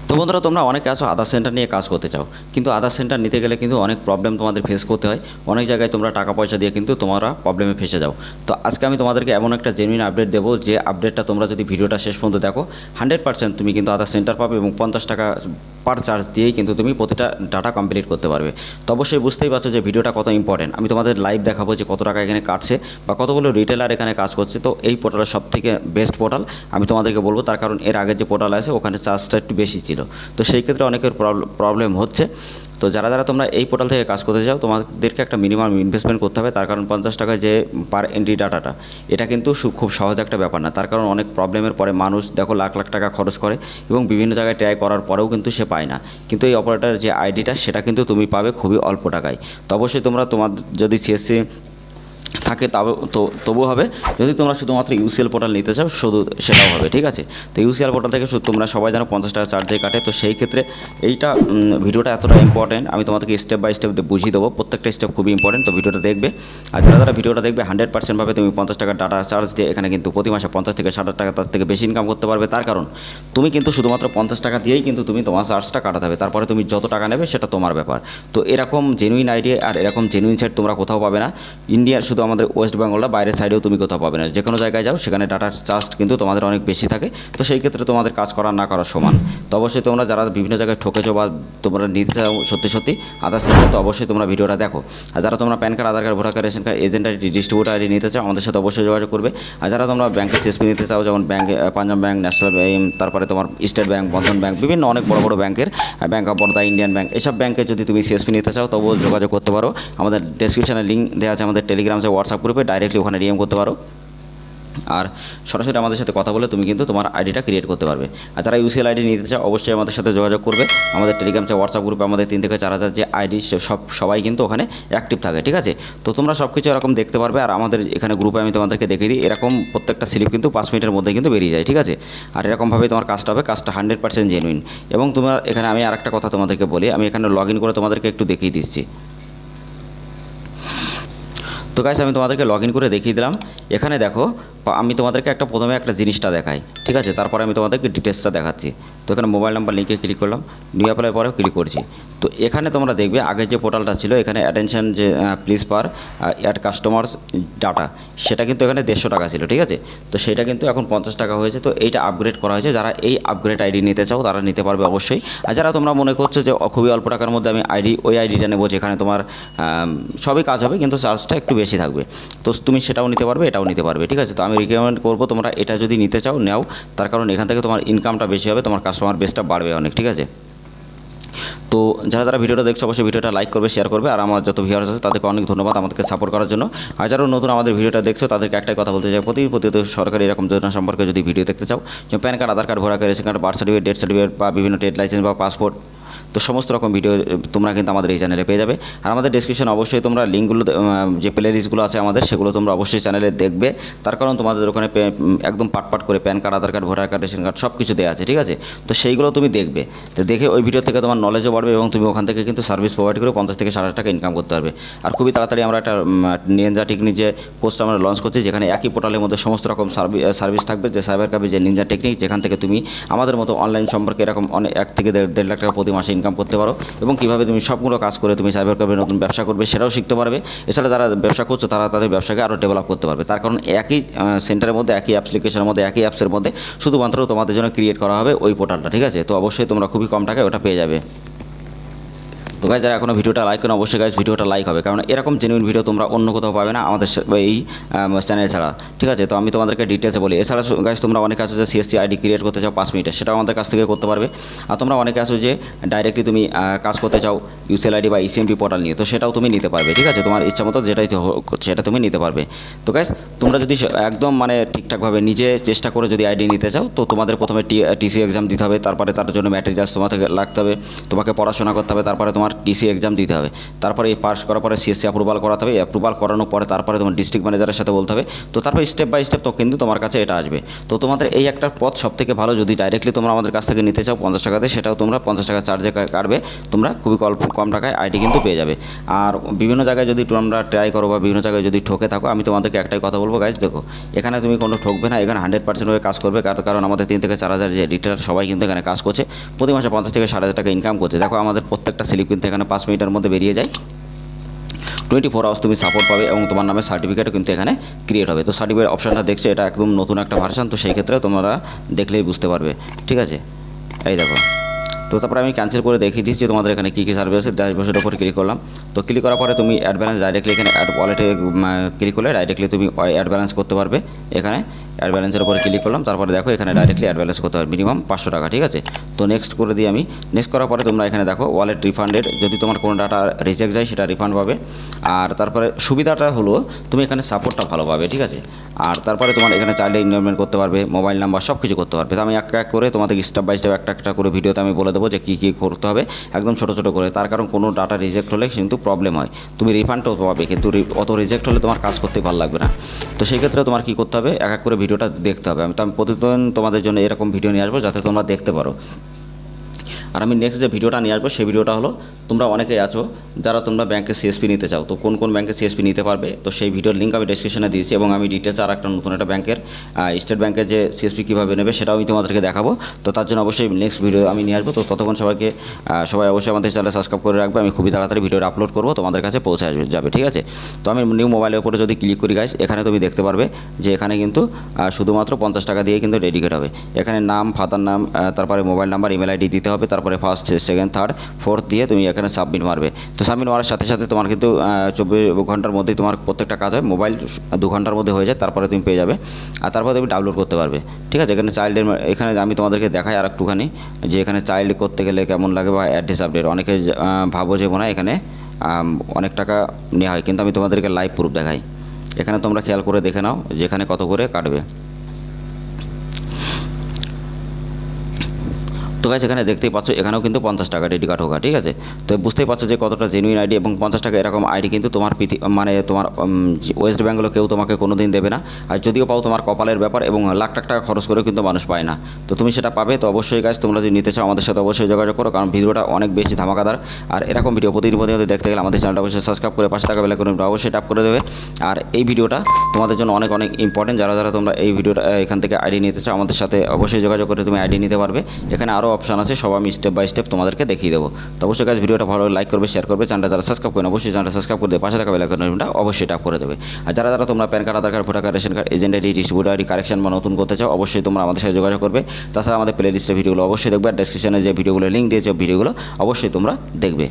তো বন্ধুরা, তোমরা অনেকে আছো আধার সেন্টার নিয়ে কাজ করতে চাও, কিন্তু আধার সেন্টার নিতে গেলে কিন্তু অনেক প্রবলেম তোমাদের ফেস করতে হয়। অনেক জায়গায় তোমরা টাকা পয়সা দিয়ে কিন্তু তোমরা প্রবলেমে ফেসে যাও। তো আজকে আমি তোমাদেরকে এমন একটা জেনুইন আপডেট দেবো, যে আপডেটটা তোমরা যদি ভিডিওটা শেষ পর্যন্ত দেখো 100% তুমি কিন্তু আধার সেন্টার পাবে এবং 50 টাকা পার চার্জ দিয়েই কিন্তু তুমি প্রতিটা ডাটা কমপ্লিট করতে পারবে। তো অবশ্যই বুঝতেই পারছো যে ভিডিওটা কত ইম্পর্টেন্ট। আমি তোমাদের লাইভ দেখাবো যে কত টাকা এখানে কাটছে বা কতগুলো রিটেলার এখানে কাজ করছে। তো এই পোর্টালের সবথেকে বেস্ট পোর্টাল আমি তোমাদেরকে বলবো, তার কারণ এর আগের যে পোর্টাল আছে ওখানে চার্জটা একটু বেশি ছিল। তো সেই ক্ষেত্রে অনেকের প্রবলেম হচ্ছে। তো যারা যারা তোমরা এই পোর্টাল থেকে কাজ করতে চাও, তোমাদেরকে একটা মিনিমাম ইনভেস্টমেন্ট করতে হবে। তার কারণ 50 টাকায় যে পার এন্ট্রি ডাটাটা, এটা কিন্তু খুব সহজ একটা ব্যাপার না। তার কারণ অনেক প্রবলেমের পরে মানুষ দেখো লাখ লাখ টাকা খরচ করে এবং বিভিন্ন জায়গায় ট্রাই করার পরেও কিন্তু সে পায় না। কিন্তু এই অপারেটরের যে আইডিটা, সেটা কিন্তু তুমি পাবে খুবই অল্প টাকায়। তো অবশ্যই তোমরা যদি সিএসসি থাকে তবু হবে। যদি তোমরা শুধুমাত্র ইউসিএল পোর্টাল নিতে চাও শুধু, সেটাও হবে, ঠিক আছে। তো ইউসিএল পোর্টাল থেকে তোমরা সবাই জানো 50 টাকা চার্জে কাটে। তো সেই ক্ষেত্রে এইটা ভিডিওটা এতটা ইম্পর্টেন্ট, আমি তোমাদেরকে স্টেপ বাই স্টেপ বুঝিয়ে দেবো। প্রত্যেকটা স্টেপ খুবই ইম্পর্টেন্ট, তো ভিডিওটা দেখবে। আর যারা ভিডিওটা দেখবে 100% ভাবে তুমি 50 টাকা ডাটা চার্জ দিয়ে এখানে কিন্তু প্রতি মাসে 50 থেকে 60 টাকা তার থেকে বেশি ইনকাম করতে পারবে। তার কারণ তুমি কিন্তু শুধুমাত্র 50 টাকা দিয়েই কিন্তু তুমি তোমার চার্জটা কাটাতে হবে। তারপরে তুমি যত টাকা নেবে সেটা তোমার ব্যাপার। তো এরকম জেনুইন আইডিয়া আর এরকম জেনুইন সাইট তোমরা কোথাও পাবে না। ইন্ডিয়ার শুধু আমাদের ওয়েস্ট বেঙ্গল, বাইরের সাইডেও তুমি কোথাও পাবে না। যে কোনো জায়গায় যাও সেখানে ডাটার চার্জ কিন্তু তোমাদের অনেক বেশি থাকে। তো সেই ক্ষেত্রে তোমাদের কাজ করা না করা সমান। তো অবশ্যই তোমরা যারা বিভিন্ন জায়গায় ঠকেছো বা তোমরা নিতে চাও সত্যি সত্যি আধার সেন্টার, তো অবশ্যই তোমরা ভিডিওটা দেখো। আর যারা তোমরা PAN card, Aadhaar card, voter card, ration card, agent ID, distributor ID নিতে চাও, আমাদের সাথে অবশ্যই যোগাযোগ করবে। আর যারা তোমরা ব্যাংকের সিএসপি নিতে চাও, যেমন bank, Punjab bank, national bank, তারপরে তোমার স্টেট ব্যাংক, বন্ধন ব্যাংক, বিভিন্ন অনেক বড় বড় ব্যাংকের, bank of Baroda, Indian bank, এসব ব্যাংকে যদি তুমি সিএসপি নিতে চাও তবুও যোগাযোগ করতে পারো। আমাদের ডেসক্রিপশনে লিঙ্ক দেওয়া আছে আমাদের টেলিগ্রাম যে হোয়াটসঅ্যাপ গ্রুপে, ডাইরেক্টলি ওখানে ডিএম করতে পারো। আর সরাসরি আমাদের সাথে কথা বলে তুমি কিন্তু তোমার আইডিটা ক্রিয়েট করতে পারবে। আর যারা ইউসিএল আইডি নিতে চাও অবশ্যই আমাদের সাথে যোগাযোগ করবে। আমাদের টেলিগ্রাম যে হোয়াটসঅ্যাপ গ্রুপে আমাদের 3 থেকে 4 হাজার যে আইডি সবাই কিন্তু ওখানে অ্যাক্টিভ থাকে, ঠিক আছে। তো তোমরা সব কিছু এরকম দেখতে পারবে। আর আমাদের এখানে গ্রুপে আমি তোমাদেরকে দেখিয়ে দিই, এরকম প্রত্যেকটা স্লিপ কিন্তু 5 মিনিটের মধ্যে কিন্তু বেরিয়ে যায়, ঠিক আছে। আর এরকমভাবেই তোমার কাজটা হবে, কাজটা 100% জেনুইন। এবং তোমার এখানে আমি আরেকটা কথা তোমাদেরকে বলি, আমি এখানে লগ ইন করে তোমাদেরকে একটু দেখিয়ে দিচ্ছি। তো গাইস, আমি তোমাদেরকে লগ ইন করে দেখিয়ে দিলাম। এখানে দেখো, আমি তোমাদেরকে প্রথমে একটা জিনিসটা দেখাই, ঠিক আছে। তারপরে আমি তোমাদেরকে ডিটেলসটা দেখাচ্ছি। তো এখানে মোবাইল নাম্বার লিঙ্কে ক্লিক করলাম, নিউ অ্যাপ্লাই পরেও ক্লিক করছি। তো এখানে তোমরা দেখবে আগের যে পোর্টালটা ছিল, এখানে অ্যাটেনশন যে please per ad customers data, সেটা কিন্তু এখানে 150 টাকা ছিল, ঠিক আছে। তো সেটা কিন্তু এখন 50 টাকা হয়েছে। তো এইটা আপগ্রেড করা হয়েছে। যারা এই আপগ্রেড আইডি নিতে চাও তারা নিতে পারবে অবশ্যই। আর যারা তোমরা মনে করছো যে খুবই অল্প টাকার মধ্যে আমি ওই আইডিটা নেবো, যেখানে তোমার সবই কাজ হবে কিন্তু চার্জটা একটু বেশি থাকবে, তো তুমি সেটাও নিতে পারবে, এটাও নিতে পারবে, ঠিক আছে। তো আমি রিকমেন্ড করবো তোমরা এটা যদি নিতে চাও নাও, তার কারণ এখান থেকে তোমার ইনকামটা বেশি হবে, তোমার কাস্টমার বেসটা বাড়বে অনেক, ঠিক আছে। তো যারা ভিডিওটা দেখছো অবশ্যই ভিডিওটা লাইক করবে, শেয়ার করবে। আর আমার যত ভিউয়ার্স আছে তাদেরকে অনেক ধন্যবাদ আমাদেরকে সাপোর্ট করার জন্য। আর যারা নতুন আমাদের ভিডিওটা দেখছো তাদেরকে একটাই কথা বলতে চাই, প্রতিনিয়ত সরকারি এরকম যোজনা সম্পর্কে যদি ভিডিও দেখতে চাও, যেমন PAN card, Aadhaar card, voter card, ration card, birth certificate, death certificate বা বিভিন্ন ট্রেড লাইসেন্স বা পাসপোর্ট, তো সমস্ত রকম ভিডিও তোমরা কিন্তু আমাদের এই চ্যানেলে পেয়ে যাবে। আর আমাদের ডেসক্রিপশন অবশ্যই তোমরা লিঙ্কগুলো, যে প্লে লিস্টগুলো আছে আমাদের, সেগুলো তোমরা অবশ্যই চ্যানেলে দেখবে। তার কারণ তোমাদের ওখানে একদম পাট করে PAN card, Aadhaar card, voter card, ration card সব কিছু দেওয়া আছে, ঠিক আছে। তো সেইগুলো তুমি দেখবে, তো দেখে ওই ভিডিও থেকে তোমার নলেজও বাড়বে এবং তুমি ওখান থেকে কিন্তু সার্ভিস প্রোভাইড করে 50 থেকে 60 টাকা ইনকাম করতে পারবে। আর খুবই তাড়াতাড়ি আমরা একটা নিনজা টেকনিক যে কোর্সটা আমরা লঞ্চ করছি, যেখানে একই পোর্টালের মধ্যে সমস্ত রকম সার্ভিস থাকবে, যে সাইবার ক্যাফে, যে নিনজা টেকনিক, যেখান থেকে তুমি আমাদের মতো অনলাইন সম্পর্কে এরকম অনেক 1 থেকে 1.5 লাখ টাকা প্রতি মাসে ইনকাম করতে পারো। এবং কীভাবে তুমি সবগুলো কাজ করে তুমি সাইবার ক্যাফে নতুন ব্যবসা করবে সেটাও শিখতে পারবে। এছাড়া যারা ব্যবসা করছো তারা তাদের ব্যবসাকে আরও ডেভেলপ করতে পারবে। তার কারণ একই সেন্টারের মধ্যে, একই অ্যাপ্লিকেশনের মধ্যে, একই অ্যাপসের মধ্যে শুধুমাত্র তোমাদের জন্য ক্রিয়েট করা হবে ওই পোর্টালটা, ঠিক আছে। তো অবশ্যই তোমরা খুবই কম টাকায় ওটা পেয়ে যাবে। তো গাইজ, যারা এখনও ভিডিওটা লাইক করেন অবশ্যই গাইজ ভিডিওটা লাইক হবে, কারণ এরকম জেনুইন ভিডিও তোমরা অন্য কোথাও পাবে না আমাদের এই চ্যানেল ছাড়া, ঠিক আছে। তো আমি তোমাদেরকে ডিটেলসে বলি। এছাড়া গাইজ তোমরা অনেকে আছো যে সিএসসি আইডি ক্রিয়েট করতে চাও 5 মিনিটে, সেটাও আমাদের কাছ থেকে করতে পারবে। আর তোমরা অনেকে আছো যে ডাইরেক্টলি তুমি কাজ করতে চাও ইউসিএল আইডি বা ইসিএমপি পোর্টাল নিয়ে, তো সেটাও তুমি নিতে পারবে, ঠিক আছে। তোমার ইচ্ছা মতো যেটাই সেটা তুমি নিতে পারবে। তো গাইজ, তোমরা যদি একদম ঠিকঠাকভাবে নিজে চেষ্টা করে যদি আইডি নিতে চাও, তো তোমাদের প্রথমে টিসি এক্সাম দিতে হবে, তারপরে তার জন্য ম্যাটেরিয়ালস তোমাকে লাগতে হবে, তোমাকে পড়াশোনা করতে হবে, তারপরে তোমার তোমার টিসি এক্সাম দিতে হবে। তারপরে এই পাস করার পরে সিএসসি অ্যাপ্রুভাল করাতে হবে, অ্যাপ্রুভাল করানোর পরে তারপরে তোমার ডিস্ট্রিক্ট ম্যানেজারের সাথে বলতে হবে। তো তারপরে স্টেপ বাই স্টেপ তো কিন্তু তোমার কাছে এটা আসবে। তো তোমাদের এই একটা পথ সবথেকে ভালো, যদি ডাইরেক্টলি তোমরা আমাদের কাছ থেকে নিতে চাও 50 টাকাতে, সেটাও তোমরা 50 টাকা চার্জে কাটবে, তোমরা খুবই কম টাকায় আইডি কিন্তু পেয়ে যাবে। আর বিভিন্ন জায়গায় যদি তোমরা ট্রাই করো বা বিভিন্ন জায়গায় যদি ঠকে থাকো, আমি তোমাদেরকে একটাই কথা বলবো গাইজ, দেখো এখানে তুমি কোনো ঠকবে না, এখানে 100% হয়ে কাজ করবে। কারণ আমাদের 3 থেকে 4 হাজার যে রিটেলার সবাই কিন্তু এখানে কাজ করছে, প্রতি মাসে 50 থেকে 60 হাজার টাকা ইনকাম করছে। দেখো আমাদের প্রত্যেকটা স্লিপ কিন্তু এখানে 5 মিনিটের মধ্যে বেরিয়ে যায়। 24 আওয়ার্স তুমি সাপোর্ট পাবে এবং তোমার নামে সার্টিফিকেটও কিন্তু এখানে ক্রিয়েট হবে। তো সার্টিফিকেট অপশানটা দেখছে, এটা একদম নতুন একটা ভার্সন, তো সেই ক্ষেত্রে তোমরা দেখলেই বুঝতে পারবে, ঠিক আছে। এই দেখো, তো তারপরে আমি ক্যান্সেল করে দেখিয়ে দিচ্ছি তোমাদের এখানে কী কী সার্ভিস আছে। ড্যাশবোর্ডের উপরে ক্লিক করলাম, তো ক্লিক করার পরে তুমি অ্যাড ব্যালেন্স ডাইরেক্টলি এখানে অ্যাড ওয়ালেটে ক্লিক করলে ডাইরেক্টলি তুমি অ্যাড ব্যালেন্স করতে পারবে। এখানে অ্যাড ব্যালেন্সের উপরে ক্লিক করলাম, তারপরে দেখো এখানে ডাইরেক্টলি অ্যাড ব্যালেন্স করতে হবে মিনিমাম 500 টাকা, ঠিক আছে। তো নেক্সট করে দিই আমি। নেক্সট করার পরে তোমরা এখানে দেখো ওয়ালেট রিফান্ডেড, যদি তোমার কোনো ডাটা রিজেক্ট যায় সেটা রিফান্ড পাবে। আর তারপরে সুবিধাটা হলো তুমি এখানে সাপোর্টটা ভালো পাবে, ঠিক আছে। আর তারপরে তোমার এখানে চাইলে ইনভেস্টমেন্ট করতে পারবে, মোবাইল নাম্বার সব কিছু করতে পারবে। তো আমি এক এক করে তোমাদের স্টেপ বাই স্টেপ একটা করে ভিডিওতে আমি বলে দেবো যে কী কী করতে হবে, একদম ছোটো ছোটো করে। তার কারণ কোনো ডাটা রিজেক্ট হলে কিন্তু প্রবলেম হয়, তুমি রিফান্ডও পাবে, কিন্তু অত রিজেক্ট হলে তোমার কাজ করতে ভালো লাগবে না। তো সেই ক্ষেত্রে তোমার কী করতে হবে, এক এক করে ভিডিওটা দেখতে হবে। আমি প্রতিদিন তোমাদের জন্য এরকম ভিডিও নিয়ে আসবো যাতে তোমরা দেখতে পারো। আর আমি নেক্সট যে ভিডিওটা নিয়ে আসবো সেই ভিডিওটা হলো, তোমরা অনেকেই আছো যারা তোমরা ব্যাংকে সিএসপি নিতে চাও, তো কোন কোন ব্যাংকে সিএসপি নিতে পারবে, তো সেই ভিডিওর লিঙ্ক আমি ডেসক্রিপশনে দিয়েছি। এবং আমি ডিটেলস আর একটা নতুন একটা ব্যাংকের স্টেট ব্যাংকের যে সিএসপি কীভাবে নেবে সেটাও আমি তোমাদেরকে দেখাবো। তো তার জন্য অবশ্যই নেক্সট ভিডিও আমি নিয়ে আসবো। তো ততক্ষণ সবাই অবশ্যই আমাদের চ্যানেল সাবস্ক্রাইব করে রাখবে। আমি খুবই তাড়াতাড়ি ভিডিওটা আপলোড করবো, তোমাদের কাছে পৌঁছে যাবে, ঠিক আছে। তো আমি নিউ মোবাইলের উপরে যদি ক্লিক করি গাইস, এখানে তুমি দেখতে পারবে যে এখানে কিন্তু শুধুমাত্র 50 টাকা দিয়ে কিন্তু ডেডিকেট হবে। এখানে নাম, ফাদার নাম, তারপরে মোবাইল নাম্বার, ইমেল আইডি দিতে হবে, তারপরে ফার্স্ট, সেকেন্ড, থার্ড, ফোর্থ দিয়ে তুমি এখানে সাবমিট মারবে। তো সাবমিট মারার সাথে সাথে তোমার কিন্তু 24 ঘন্টার মধ্যেই তোমার প্রত্যেকটা কাজ হয়, মোবাইল 2 ঘন্টার মধ্যে হয়ে যায়, তারপরে তুমি পেয়ে যাবে। আর তারপরে তুমি ডাউনলোড করতে পারবে, ঠিক আছে। এখানে চাইল্ডের, এখানে আমি তোমাদেরকে দেখাই আর একটুখানি যে এখানে চাইল্ড করতে গেলে কেমন লাগে বা অ্যাড্রেস আপডেট। অনেকে ভাবো যে মনে হয় এখানে অনেক টাকা নেওয়া হয়, কিন্তু আমি তোমাদেরকে লাইভ প্রুফ দেখাই। এখানে তোমরা খেয়াল করে দেখে নাও যে এখানে কত করে কাটবে। তো গাইস এখানে দেখতেই পাচ্ছ এখানেও কিন্তু 50 টাকা ডেডি কার্ড হোক, ঠিক আছে। তো বুঝতেই পারছো যে কতটা জেনুইন আইডি, এবং 50 টাকা এরকম আইডি কিন্তু তোমার মানে তোমার ওয়েস্ট বেঙ্গলে কেউ তোমাকে কোনো দিন দেবে না। আর যদিও পাও তোমার কপালের ব্যাপার, এবং লাখ টাকা খরচ করেও কিন্তু মানুষ পায় না। তো তুমি সেটা পাবে। তো অবশ্যই গাইস তোমরা যদি নিতে চাও আমাদের সাথে অবশ্যই যোগাযোগ করো, কারণ ভিডিওটা অনেক বেশি ধামাকাদার। আর এরকম ভিডিও প্রতিদিন দেখতে গেলে আমাদের চ্যানেলটা অবশ্যই সাবস্ক্রাইব করে পাশে টাকা বেল আইকনটা অবশ্যই ট্যাপ করে দেবে। আর এই ভিডিওটা তোমাদের জন্য অনেক অনেক ইম্পর্টেন্ট। যারা তোমরা এই ভিডিওটা এখান থেকে আইডি নিতে চাও আমাদের সাথে অবশ্যই যোগাযোগ করে তুমি আইডি নিতে পারবে। এখানে আরও অপশান আছে, সব আমি স্টেপ বাই স্টেপ তোমাদেরকে দেখিয়ে দেবো। তো অবশ্যই গাইস ভিডিওটা ভালো লাইক করবে, শেয়ার করবে, চ্যানেলটা যারা সাবস্ক্রাইব করেন অবশ্যই চ্যানেলটা সাবস্ক্রাইব করে দেবে, পাশে থাকা বেল আইকনটা অবশ্যই ট্যাপ করে দেবে। আর যারা তোমরা PAN card, Aadhaar card, voter card, ration card, agent ID, distributor ID correction বা নতুন করতে চাও অবশ্যই তোমরা আমাদের সাথে যোগাযোগ করবে। তাছাড়া আমাদের প্লে লিস্টের ভিডিওগুলো অবশ্যই দেখবে, আর ডেসক্রিপশনে যে ভিডিওগুলো লিঙ্ক দিয়েছে ভিডিওগুলো অবশ্যই তোমরা দেখবে।